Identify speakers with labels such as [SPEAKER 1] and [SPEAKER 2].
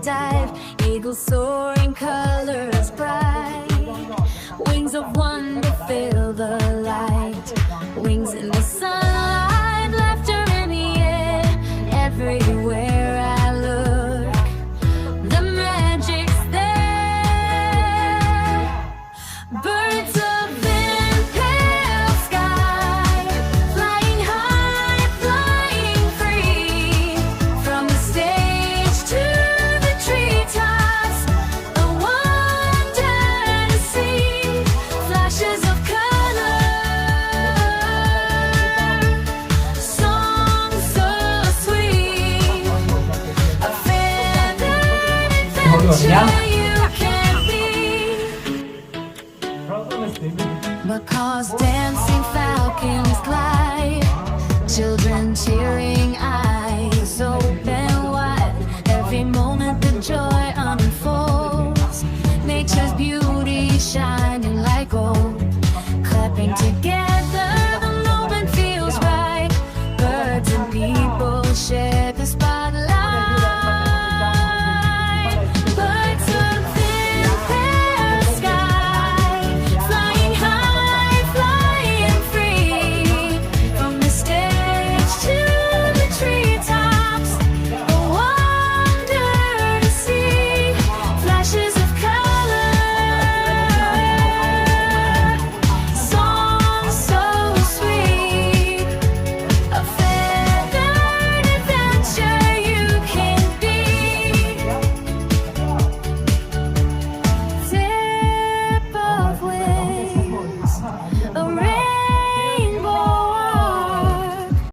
[SPEAKER 1] dive. Eagles soaring, colors bright. Wings of wonder fill the light. Wings in the sunlight, laughter in the air. Everywhere I look, the magic's there. Birds of Vinpearl sky, flying high, flying free. From the stage to the treetops, a wonder to see. Flashes of color, songs so sweet. A feathered adventure.